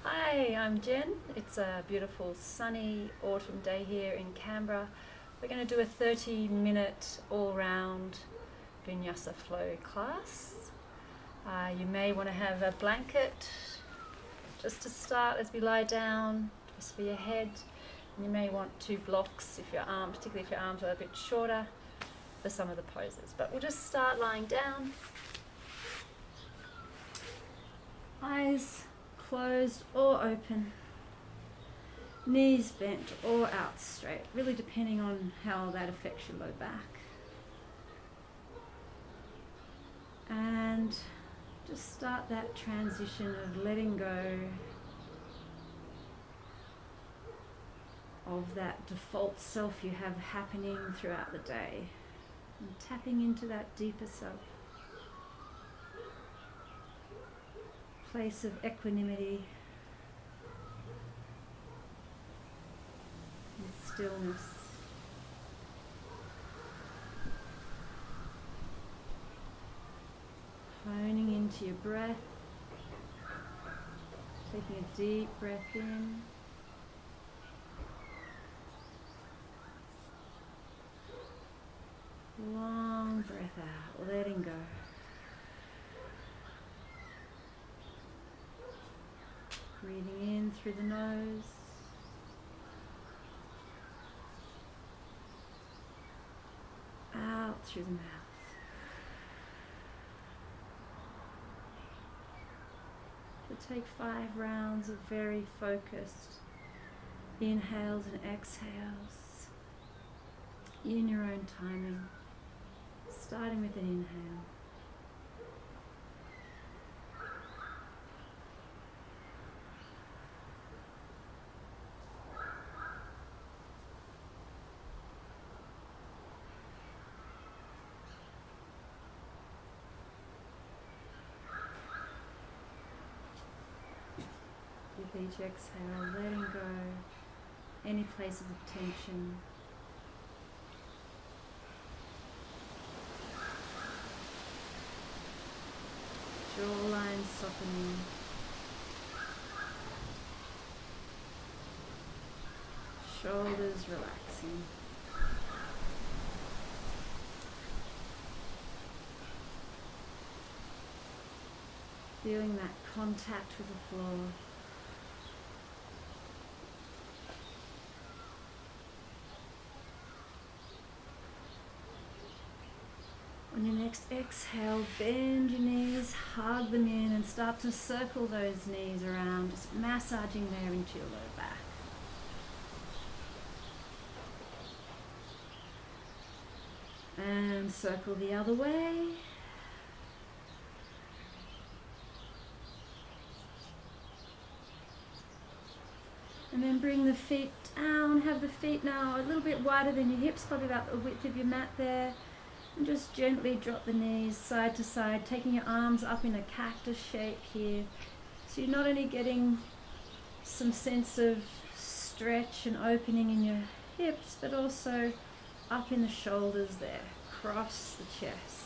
Hi, I'm Jen. It's a beautiful sunny autumn day here in Canberra. We're going to do a 30-minute all-round Vinyasa flow class. You may want to have a blanket just to start as we lie down, just for your head. And you may want 2 blocks particularly if your arms are a bit shorter, for some of the poses. But we'll just start lying down. Eyes closed or open, knees bent or out straight, really depending on how that affects your low back. And just start that transition of letting go of that default self you have happening throughout the day and tapping into that deeper self. Place of equanimity and stillness. Honing into your breath, taking a deep breath in. Long breath out, letting go. Breathing in through the nose. Out through the mouth. So take 5 rounds of very focused inhales and exhales in your own timing, starting with an inhale. With each exhale, letting go any places of tension. Jawline softening. Shoulders relaxing. Feeling that contact with the floor. On your next exhale, bend your knees, hug them in, and start to circle those knees around, just massaging there into your low back. And circle the other way. And then bring the feet down, have the feet now a little bit wider than your hips, probably about the width of your mat there. And just gently drop the knees side to side, taking your arms up in a cactus shape here. So you're not only getting some sense of stretch and opening in your hips, but also up in the shoulders there, across the chest.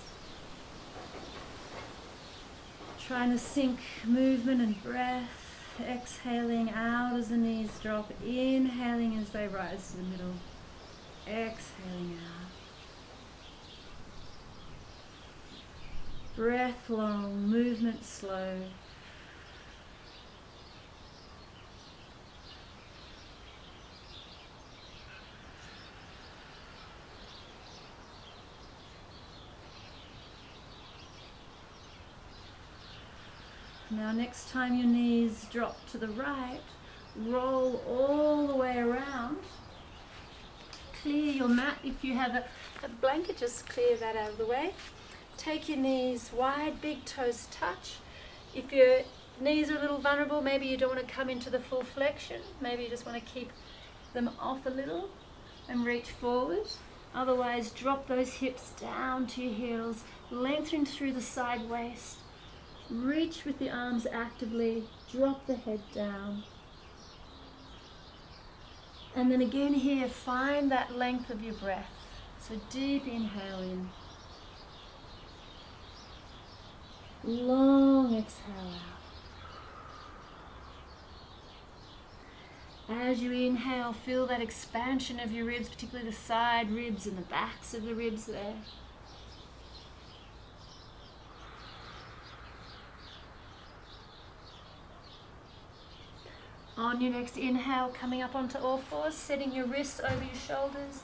Trying to sync movement and breath, exhaling out as the knees drop, inhaling as they rise to the middle, exhaling out. Breath long, movement slow. Now next time your knees drop to the right, roll all the way around. Clear your mat. If you have a blanket, just clear that out of the way. Take your knees wide, big toes touch. If your knees are a little vulnerable, maybe you don't want to come into the full flexion. Maybe you just want to keep them off a little and reach forward. Otherwise, drop those hips down to your heels, lengthen through the side waist. Reach with the arms actively, drop the head down. And then again here, find that length of your breath. So deep inhale in. Long exhale out. As you inhale, feel that expansion of your ribs, particularly the side ribs and the backs of the ribs there. On your next inhale, coming up onto all fours, setting your wrists over your shoulders,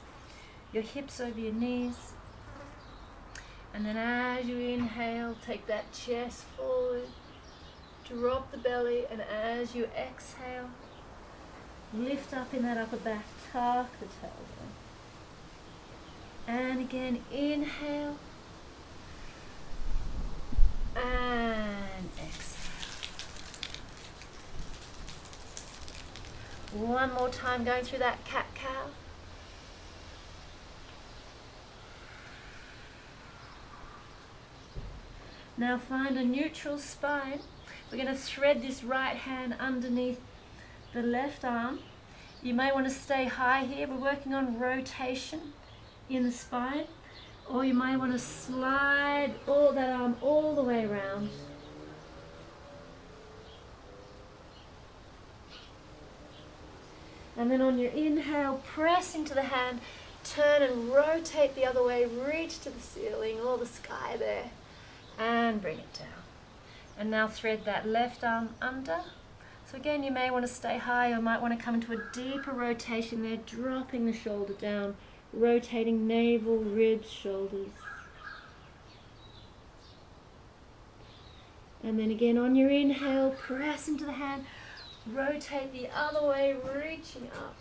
your hips over your knees. And then as you inhale, take that chest forward, drop the belly, and as you exhale, lift up in that upper back, tuck the tailbone. And again, inhale, and exhale. One more time, going through that cat-cow. Now find a neutral spine. We're going to thread this right hand underneath the left arm. You may want to stay high here. We're working on rotation in the spine. Or you may want to slide that arm all the way around. And then on your inhale, press into the hand, turn and rotate the other way, reach to the ceiling or the sky there, and bring it down. And now thread that left arm under. So again, you may want to stay high or might want to come into a deeper rotation there, dropping the shoulder down, rotating navel, ribs, shoulders. And then again on your inhale, press into the hand, rotate the other way, reaching up,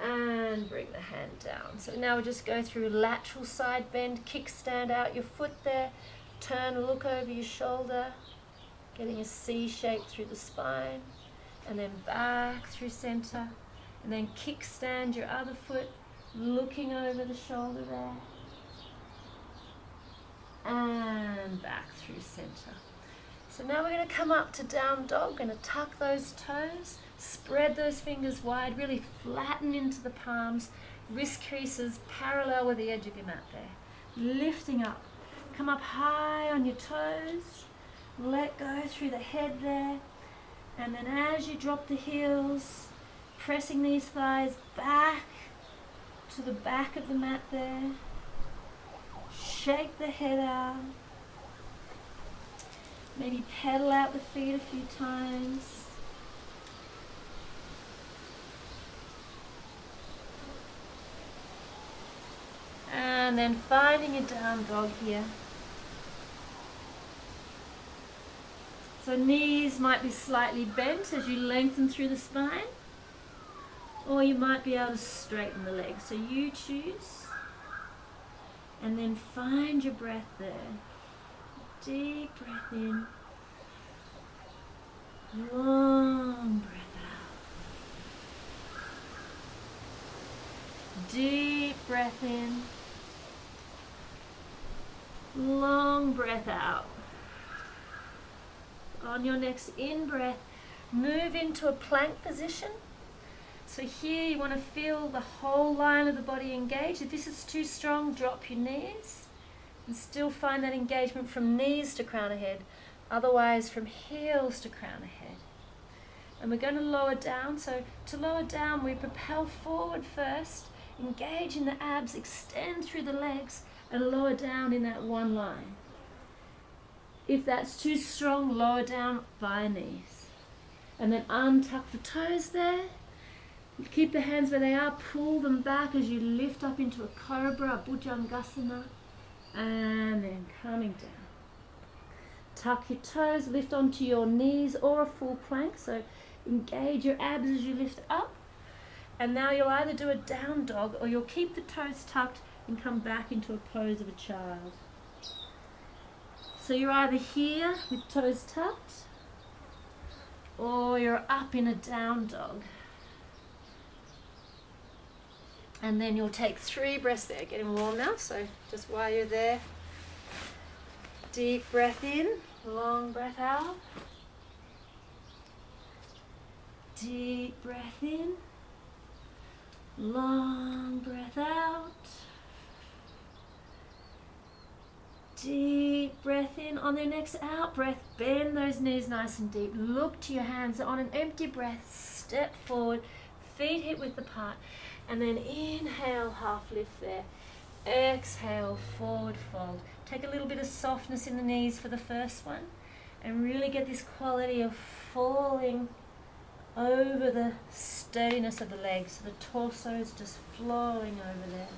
and bring the hand down. So now we'll just go through lateral side bend, kickstand out your foot there, turn, look over your shoulder, getting a C shape through the spine, and then back through center, and then kickstand your other foot, looking over the shoulder there, and back through center. So now we're going to come up to down dog. Going to tuck those toes, spread those fingers wide, really flatten into the palms, wrist creases parallel with the edge of your mat there. Lifting up, come up high on your toes, let go through the head there, and then as you drop the heels, pressing these thighs back to the back of the mat there, shake the head out. Maybe pedal out the feet a few times. And then finding a down dog here. So knees might be slightly bent as you lengthen through the spine, or you might be able to straighten the legs. So you choose. And then find your breath there. Deep breath in, long breath out. Deep breath in, long breath out. On your next in-breath, move into a plank position. So here you want to feel the whole line of the body engaged. If this is too strong, drop your knees. And still find that engagement from knees to crown of head, otherwise from heels to crown of head. And we're going to lower down. So to lower down, we propel forward first, engage in the abs, extend through the legs, and lower down in that one line. If that's too strong, lower down by knees. And then untuck the toes there. Keep the hands where they are, pull them back as you lift up into a cobra, a bhujangasana. And then coming down. Tuck your toes, lift onto your knees or a full plank. So engage your abs as you lift up. And now you'll either do a down dog or you'll keep the toes tucked and come back into a pose of a child. So you're either here with toes tucked or you're up in a down dog. And then you'll take 3 breaths there, getting warm now, so just while you're there, deep breath in, long breath out. Deep breath in, long breath out. Deep deep breath in. On your next out breath, bend those knees nice and deep. Look to your hands. On an empty breath, step forward, feet hip width apart. And then inhale, half lift there. Exhale, forward fold. Take a little bit of softness in the knees for the first one. And really get this quality of falling over the steadiness of the legs. So the torso is just flowing over there.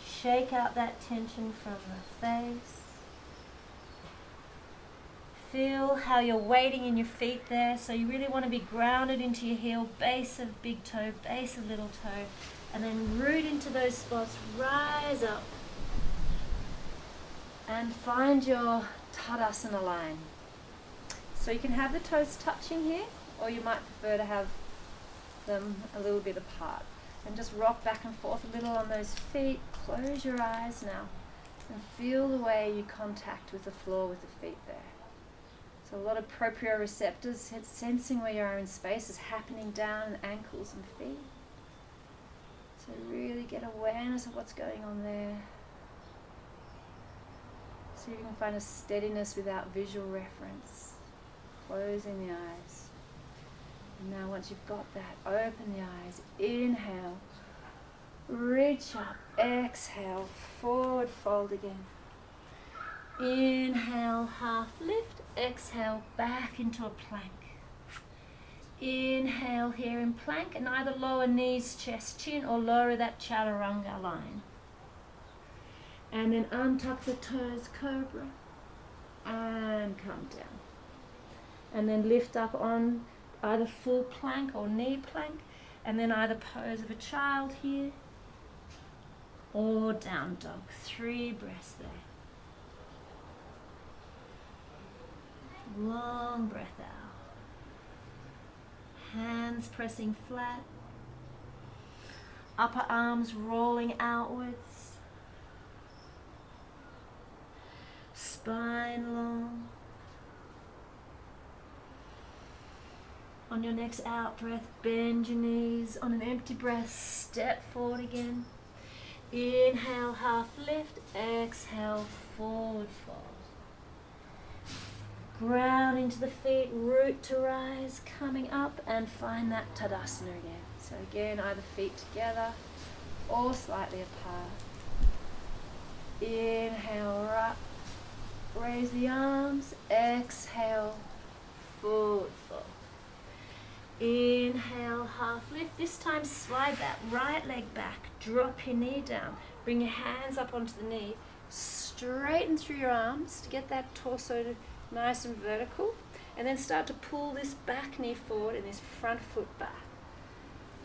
Shake out that tension from the face. Feel how you're weighting in your feet there. So you really want to be grounded into your heel, base of big toe, base of little toe. And then root into those spots, rise up. And find your Tadasana line. So you can have the toes touching here, or you might prefer to have them a little bit apart. And just rock back and forth a little on those feet. Close your eyes now and feel the way you contact with the floor with the feet there. So a lot of proprioceptors, sensing where you are in space, is happening down in ankles and feet. So really get awareness of what's going on there. See if you can find a steadiness without visual reference. Closing the eyes. And now once you've got that, open the eyes. Inhale. Reach up. Exhale. Forward fold again. Inhale, half lift. Exhale, back into a plank. Inhale here in plank, and either lower knees, chest, chin, or lower that chaturanga line. And then untuck the toes, cobra, and come down. And then lift up on either full plank or knee plank, and then either pose of a child here, or down dog. 3 breaths there. Long breath out. Hands pressing flat. Upper arms rolling outwards. Spine long. On your next out breath, bend your knees. On an empty breath, step forward again. Inhale, half lift. Exhale, forward fold. Ground into the feet, root to rise, coming up, and find that Tadasana again. So again, either feet together or slightly apart. Inhale, up, raise the arms, exhale, forward fold. Inhale, half lift. This time slide that right leg back, drop your knee down, bring your hands up onto the knee, straighten through your arms to get that torso to nice and vertical, and then start to pull this back knee forward and this front foot back.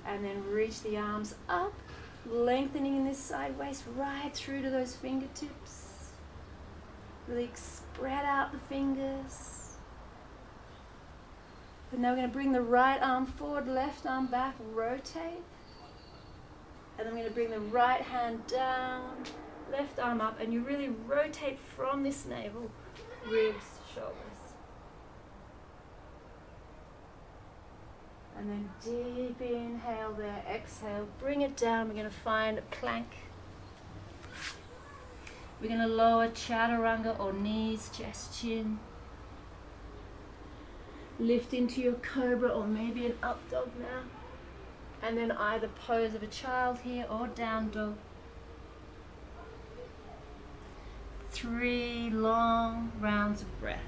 And then reach the arms up, lengthening in this side waist right through to those fingertips. Really spread out the fingers. And now we're going to bring the right arm forward, left arm back, rotate. And then we're going to bring the right hand down, left arm up, and you really rotate from this navel, ribs, shoulders. And then deep inhale there, exhale, bring it down. We're going to find a plank. We're going to lower chaturanga or knees, chest, chin. Lift into your cobra or maybe an up dog now. And then either pose of a child here or down dog. 3 long rounds of breath.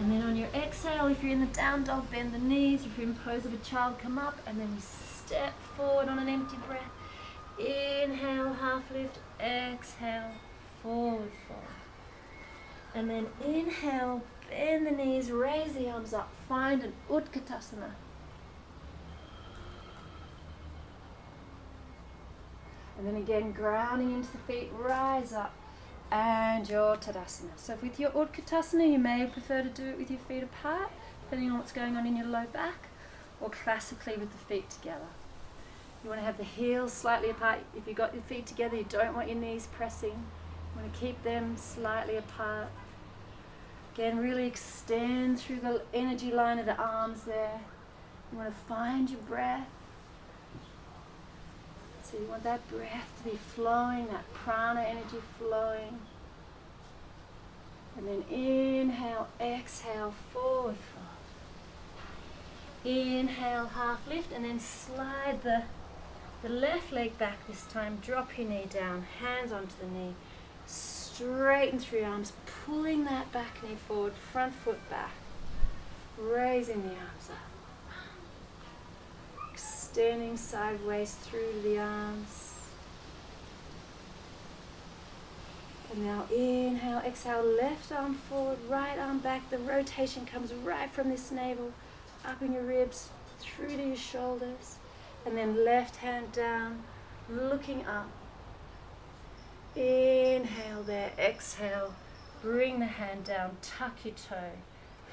And then on your exhale, if you're in the down dog, bend the knees. If you're in pose of a child, come up, and then we step forward on an empty breath. Inhale, half lift, exhale, forward fold. And then inhale, bend the knees, raise the arms up, find an Utkatasana. And then again, grounding into the feet, rise up, and your Tadasana. So with your Utkatasana, you may prefer to do it with your feet apart, depending on what's going on in your low back, or classically with the feet together. You want to have the heels slightly apart. If you've got your feet together, you don't want your knees pressing. You You want to keep them slightly apart. Again, really extend through the energy line of the arms there. You want to find your breath. So you want that breath to be flowing, that prana energy flowing. And then inhale, exhale, forward fold. Inhale, half lift, and then slide the left leg back this time. Drop your knee down, hands onto the knee. Straighten through your arms, pulling that back knee forward, front foot back. Raising the arms up. Extending sideways through the arms. And now inhale, exhale, left arm forward, right arm back. The rotation comes right from this navel, up in your ribs, through to your shoulders. And then left hand down, looking up. Inhale there, exhale, bring the hand down, tuck your toe.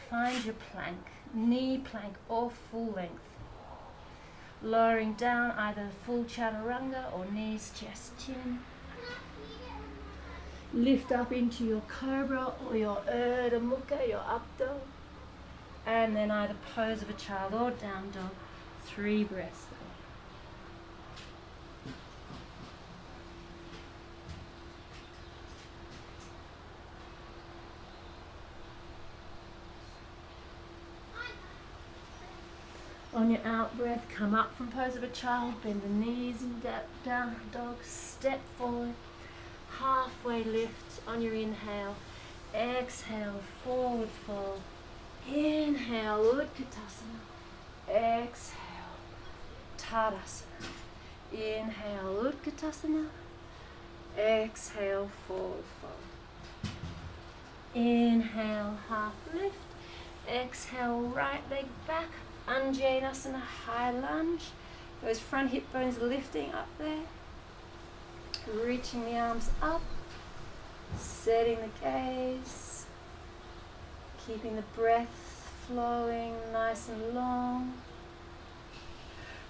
Find your plank, knee plank or full length. Lowering down either full chaturanga or knees, chest, chin. Lift up into your cobra or your Urdhva Mukha, your up dog. And then either pose of a child or down dog. 3 breaths there. On your out breath, come up from pose of a child, bend the knees and down dog, step forward. Halfway lift on your inhale, exhale, forward fold, inhale, Utkatasana, exhale, Tadasana, inhale, Utkatasana, exhale, forward fold, inhale, half lift, exhale, right leg back, Anjaneyasana, high lunge, those front hip bones lifting up there. Reaching the arms up, setting the gaze, keeping the breath flowing nice and long.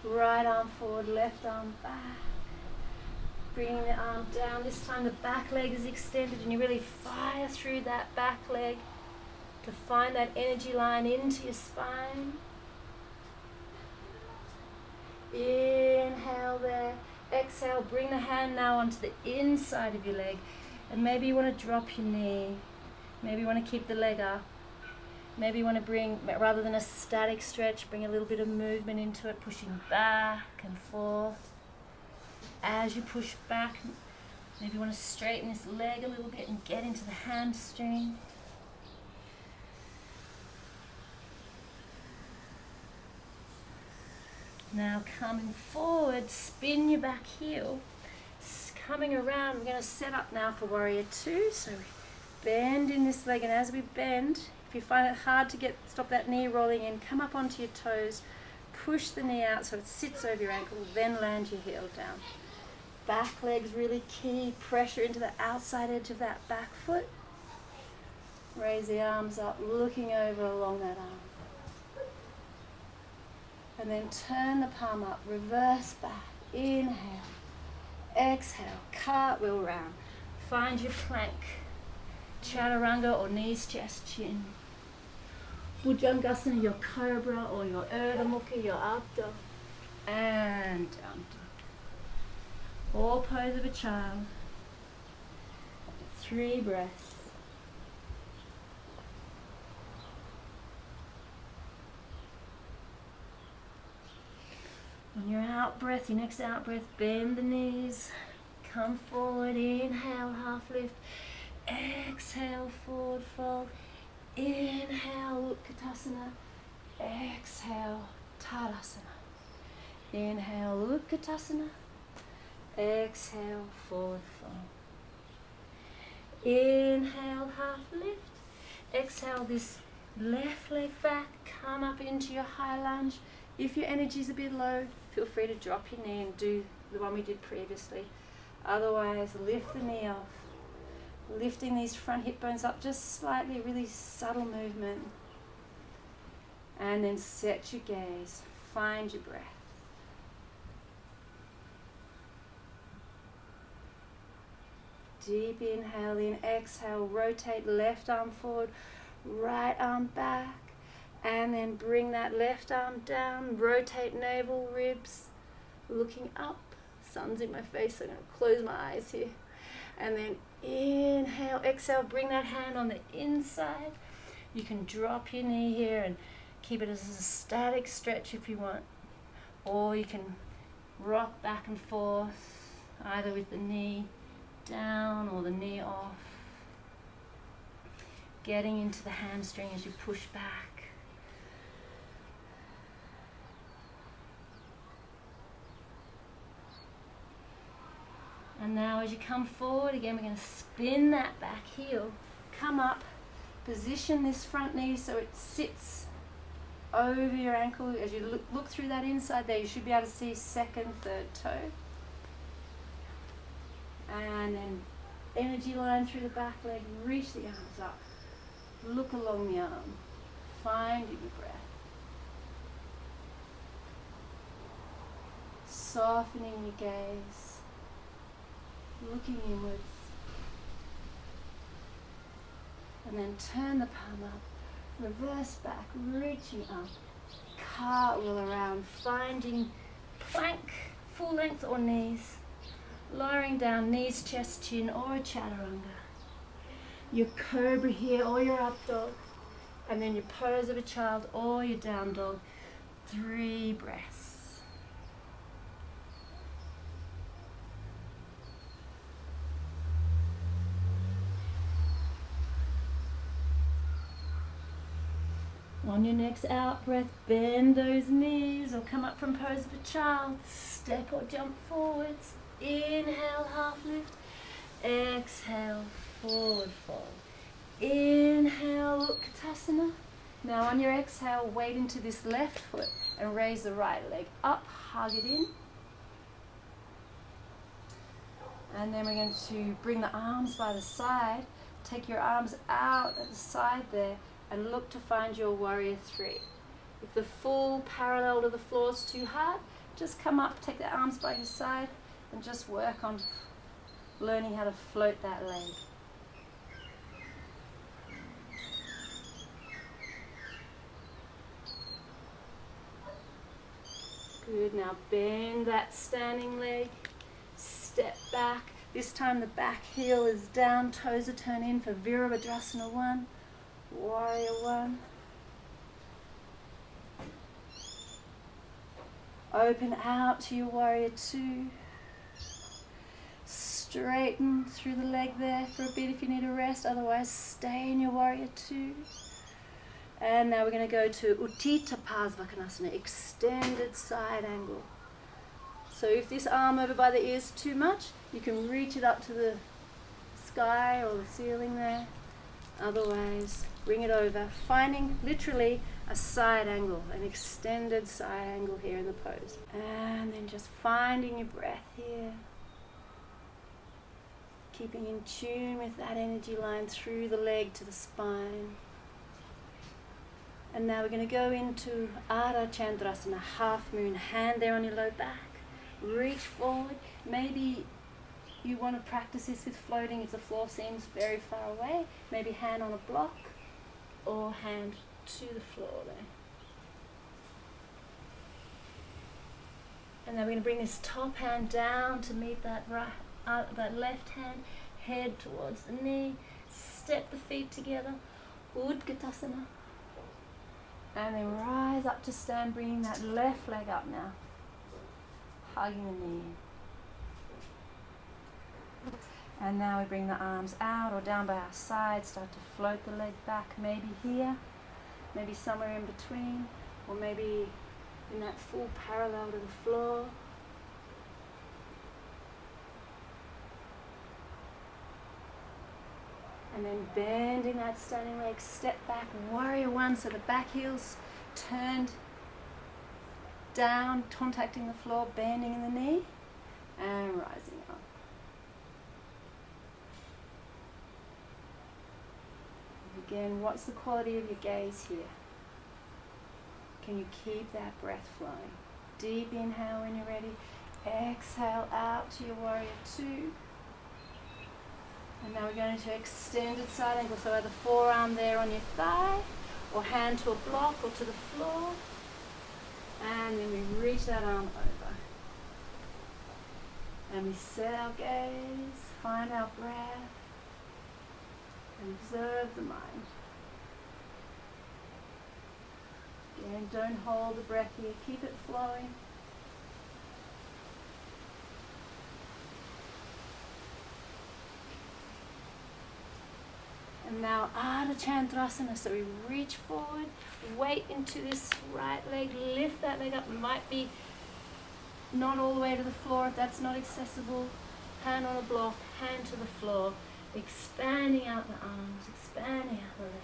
Right arm forward, left arm back. Bringing the arm down. This time the back leg is extended and you really fire through that back leg to find that energy line into your spine. Inhale there. Exhale, bring the hand now onto the inside of your leg. And maybe you want to drop your knee. Maybe you want to keep the leg up. Maybe you want to bring, rather than a static stretch, bring a little bit of movement into it, pushing back and forth. As you push back, maybe you want to straighten this leg a little bit and get into the hamstring. Now coming forward, spin your back heel. Coming around, we're going to set up now for warrior 2. So we bend in this leg, and as we bend, if you find it hard to stop that knee rolling in, come up onto your toes, push the knee out so it sits over your ankle, then land your heel down. Back leg's really key, pressure into the outside edge of that back foot. Raise the arms up, looking over along that arm. And then turn the palm up, reverse back, inhale, exhale, cartwheel round. Find your plank, chaturanga or knees, chest, chin. Bhujangasana, your cobra or your Urdhva Mukha, your up dog, and down dog. Or pose of a child. 3 breaths. On your out breath, your next out breath, bend the knees, come forward, inhale, half lift, exhale, forward fold, inhale, Utkatasana, exhale, Tadasana, inhale, Utkatasana, exhale, forward fold, inhale, half lift, exhale this left leg back, come up into your high lunge. If your energy is a bit low, feel free to drop your knee and do the one we did previously. Otherwise, lift the knee off. Lifting these front hip bones up just slightly, really subtle movement. And then set your gaze. Find your breath. Deep inhale in, exhale, rotate left arm forward, right arm back, and then bring that left arm down, rotate navel, ribs, looking up. Sun's in my face, so I'm going to close my eyes here. And then inhale, exhale, bring that hand on the inside. You can drop your knee here and keep it as a static stretch if you want. Or you can rock back and forth, either with the knee down or the knee off. Getting into the hamstring as you push back. And now as you come forward, again we're going to spin that back heel, come up, position this front knee so it sits over your ankle. As you look through that inside there, you should be able to see second, third toe. And then energy line through the back leg, reach the arms up, look along the arm, find your breath. Softening your gaze, looking inwards. And then turn the palm up, reverse back, reaching up, cartwheel around, finding plank, full length or knees, lowering down, knees, chest, chin, or a chaturanga. Your cobra here, or your up dog, and then your pose of a child, or your down dog. 3 breaths. On your next out breath, bend those knees or come up from pose of a child. Step or jump forwards. Inhale, half lift. Exhale, forward fold. Inhale, Utkatasana. Now on your exhale, weight into this left foot and raise the right leg up, hug it in. And then we're going to bring the arms by the side. Take your arms out at the side there and look to find your warrior 3. If the full parallel to the floor is too hard, just come up, take the arms by your side, and just work on learning how to float that leg. Good, now bend that standing leg, step back. This time the back heel is down, toes are turned in for Virabhadrasana 1. Warrior 1. Open out to your warrior 2. Straighten through the leg there for a bit if you need a rest, otherwise stay in your warrior 2. And now we're going to go to Utthita Parsvakonasana, extended side angle. So if this arm over by the ear is too much, you can reach it up to the sky or the ceiling there. Otherwise, bring it over, finding literally a side angle, an extended side angle here in the pose. And then just finding your breath here. Keeping in tune with that energy line through the leg to the spine. And now we're going to go into Ardha Chandrasana, half moon, hand there on your low back. Reach forward. Maybe you want to practice this with floating if the floor seems very far away. Maybe hand on a block or hand to the floor there. And then we're going to bring this top hand down to meet that that left hand. Head towards the knee. Step the feet together. Udgatasana. And then rise up to stand, bringing that left leg up now. Hugging the knee. And now we bring the arms out or down by our side, start to float the leg back, maybe here, maybe somewhere in between, or maybe in that full parallel to the floor. And then bending that standing leg, step back, warrior 1, so the back heel's turned down, contacting the floor, bending in the knee, and rising up. Again, what's the quality of your gaze here? Can you keep that breath flowing? Deep inhale when you're ready. Exhale out to your warrior 2. And now we're going to extended side angle, so either forearm there on your thigh, or hand to a block or to the floor. And then we reach that arm over. And we set our gaze, find our breath, and observe the mind. Again, don't hold the breath here, keep it flowing. And now Ardha Chandrasana, so we reach forward, weight into this right leg, lift that leg up. It might be not all the way to the floor if that's not accessible. Hand on a block, hand to the floor, expanding out the arms, expanding out the legs.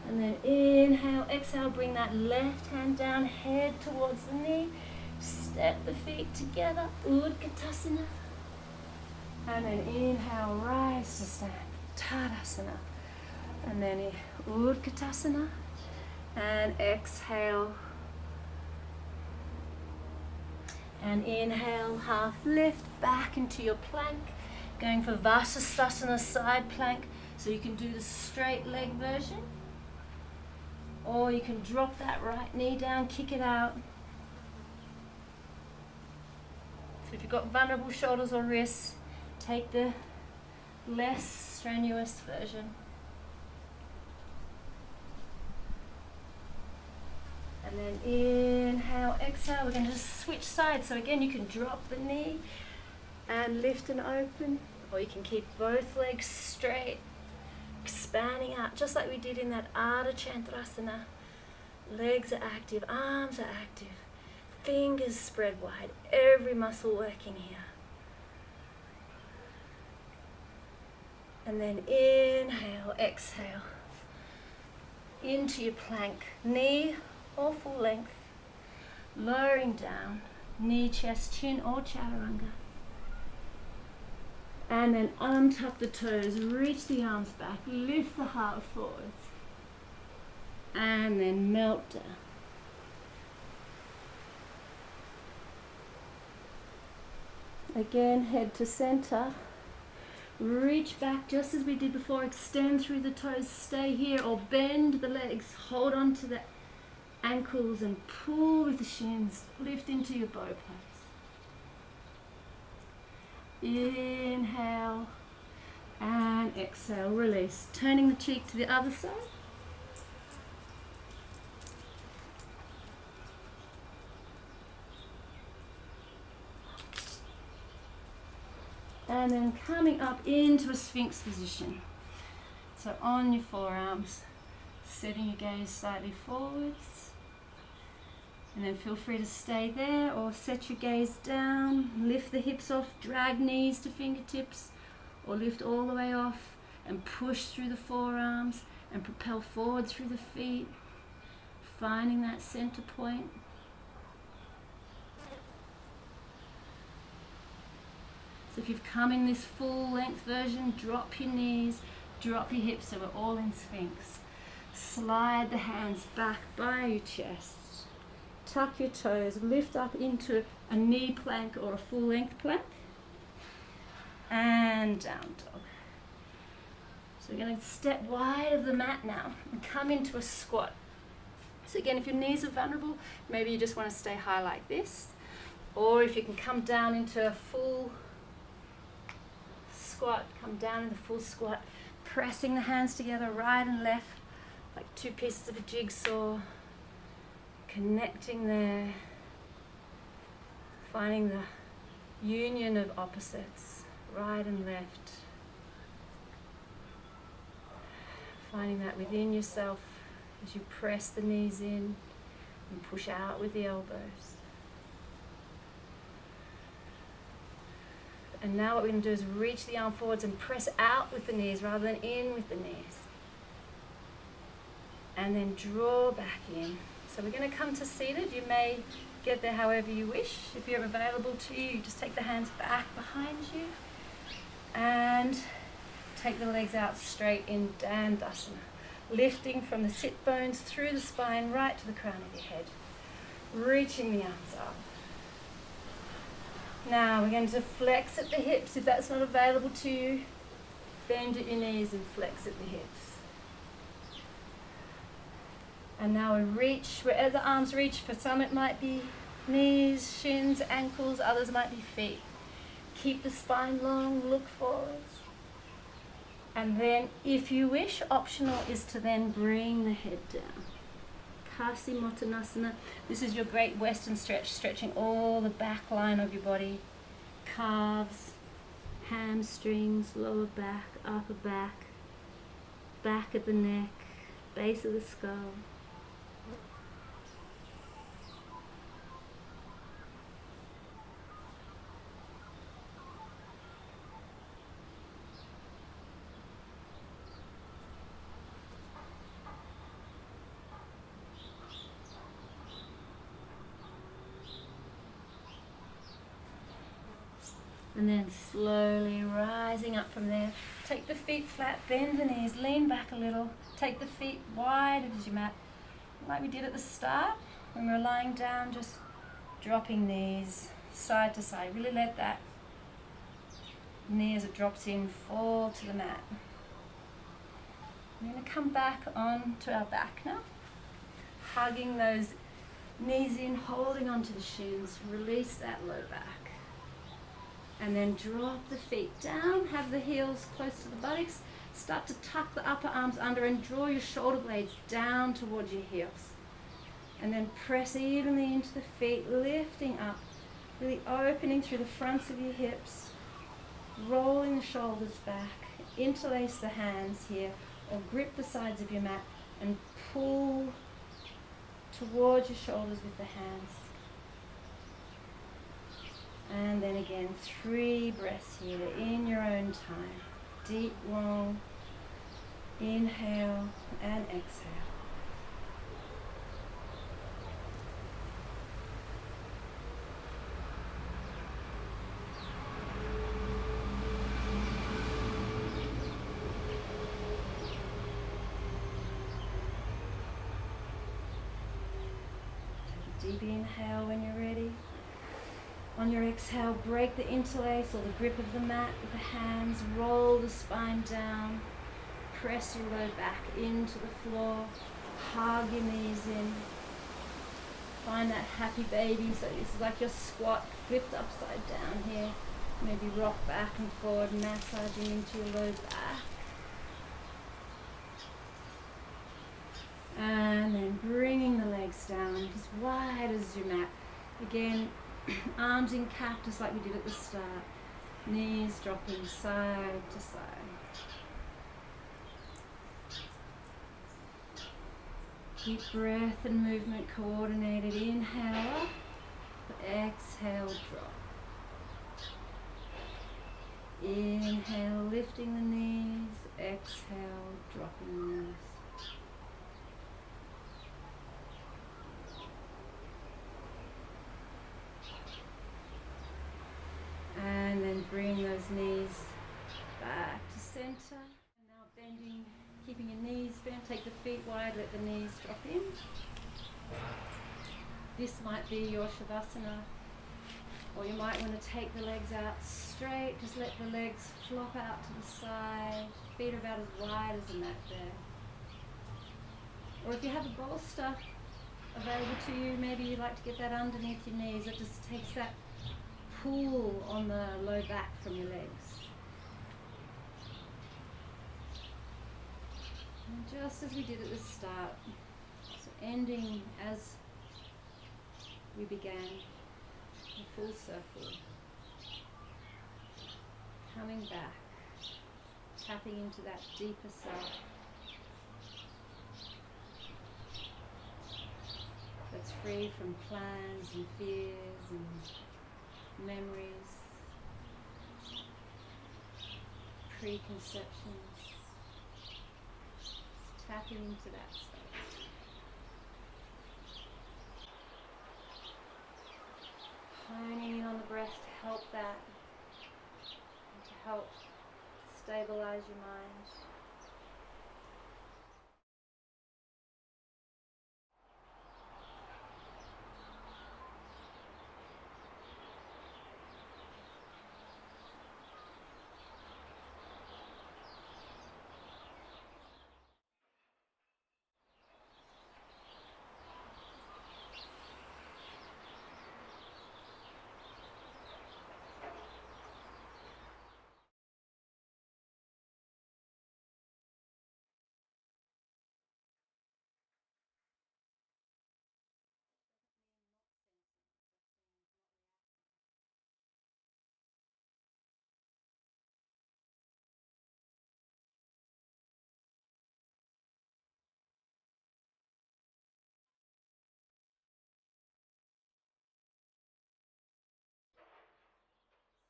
And then inhale, exhale, bring that left hand down, head towards the knee. Step the feet together, Utkatasana. And then inhale, rise to stand, Tadasana. And then Utkatasana. And exhale. And inhale, half lift back into your plank. Going for Vasisthasana, side plank. So you can do the straight leg version. Or you can drop that right knee down, kick it out. So if you've got vulnerable shoulders or wrists, take the less strenuous version. And then inhale, exhale. We're going to just switch sides. So again, you can drop the knee and lift and open, or you can keep both legs straight, expanding out, just like we did in that Ardha Chandrasana. Legs are active, arms are active. Fingers spread wide, every muscle working here. And then inhale, exhale. Into your plank, knee or full length. Lowering down, knee, chest, chin or chaturanga. And then untuck the toes, reach the arms back, lift the heart forwards. And then melt down. Again, head to center. Reach back just as we did before. Extend through the toes, stay here, or bend the legs. Hold on to the ankles and pull with the shins. Lift into your bow pose. Inhale and exhale, release. Turning the cheek to the other side. And then coming up into a Sphinx position. So on your forearms, setting your gaze slightly forwards. And then feel free to stay there or set your gaze down. Lift the hips off, drag knees to fingertips, or lift all the way off and push through the forearms and propel forward through the feet, finding that center point. So if you've come in this full length version, drop your knees, drop your hips, so we're all in Sphinx. Slide the hands back by your chest. Tuck your toes, lift up into a knee plank or a full length plank. And down dog. So we're going to step wide of the mat now and come into a squat. So again, if your knees are vulnerable, maybe you just want to stay high like this. Or if you can come down into a full squat, come down in the full squat, pressing the hands together right and left like two pieces of a jigsaw, connecting there, finding the union of opposites, right and left, finding that within yourself as you press the knees in and push out with the elbows. And now what we're going to do is reach the arm forwards and press out with the knees rather than in with the knees. And then draw back in. So we're going to come to seated. You may get there however you wish. If you're available to you, just take the hands back behind you and take the legs out straight in Dandasana. Lifting from the sit bones through the spine right to the crown of your head. Reaching the arms up. Now we're going to flex at the hips. If that's not available to you, bend at your knees and flex at the hips. And now we reach wherever the arms reach. For some it might be knees, shins, ankles, others might be feet. Keep the spine long, look forwards. And then, if you wish, optional is to then bring the head down. Kasimottanasana. This is your great western stretch, stretching all the back line of your body. Calves, hamstrings, lower back, upper back, back of the neck, base of the skull. And then slowly rising up from there. Take the feet flat, bend the knees, lean back a little. Take the feet wide as you mat, like we did at the start when we were lying down, just dropping knees side to side. Really let that knee as it drops in fall to the mat. We're going to come back on to our back now, hugging those knees in, holding onto the shins. Release that low back. And then drop the feet down, have the heels close to the buttocks. Start to tuck the upper arms under and draw your shoulder blades down towards your heels. And then press evenly into the feet, lifting up, really opening through the fronts of your hips, rolling the shoulders back, interlace the hands here, or grip the sides of your mat and pull towards your shoulders with the hands. And then again, 3 breaths here in your own time. Deep, long inhale and exhale. Take a deep inhale when you're ready. On your exhale, break the interlace or the grip of the mat with the hands, roll the spine down, press your low back into the floor, hug your knees in. Find that happy baby, so this is like your squat flipped upside down here. Maybe rock back and forward, massaging into your low back. And then bringing the legs down as wide as your mat. Again, arms in cactus like we did at the start. Knees dropping side to side. Keep breath and movement coordinated. Inhale up, exhale drop. Inhale, lifting the knees, exhale, dropping the knees. And then bring those knees back to center. And now bending, keeping your knees bent. Take the feet wide, let the knees drop in. This might be your Shavasana, or you might want to take the legs out straight. Just let the legs flop out to the side. Feet are about as wide as the mat there. Or if you have a bolster available to you, maybe you'd like to get that underneath your knees. It just takes that pull on the low back from your legs. And just as we did at the start, so ending as we began, a full circle. Coming back, tapping into that deeper self that's free from plans and fears and memories, preconceptions. Just tapping into that space. Honing in on the breath to help that, and to help stabilize your mind.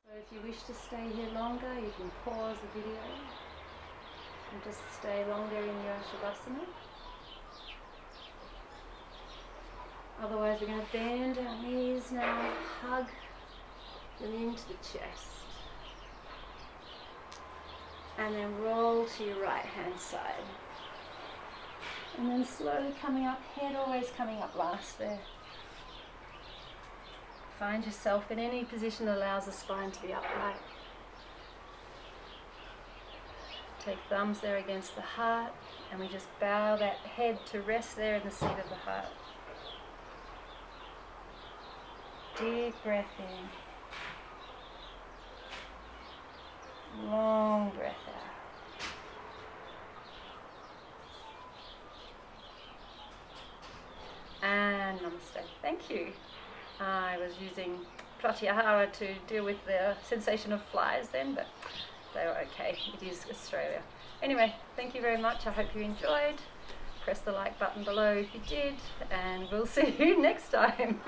So if you wish to stay here longer, you can pause the video and just stay longer in your Shavasana. Otherwise we're going to bend our knees now, hug them into the chest. And then roll to your right hand side. And then slowly coming up, head always coming up last there. Find yourself in any position that allows the spine to be upright. Take thumbs there against the heart, and we just bow that head to rest there in the seat of the heart. Deep breath in. Long breath out. And namaste. Thank you. I was using pratyahara to deal with the sensation of flies then, but they were okay. It is Australia. Anyway, thank you very much. I hope you enjoyed. Press the like button below if you did, and we'll see you next time.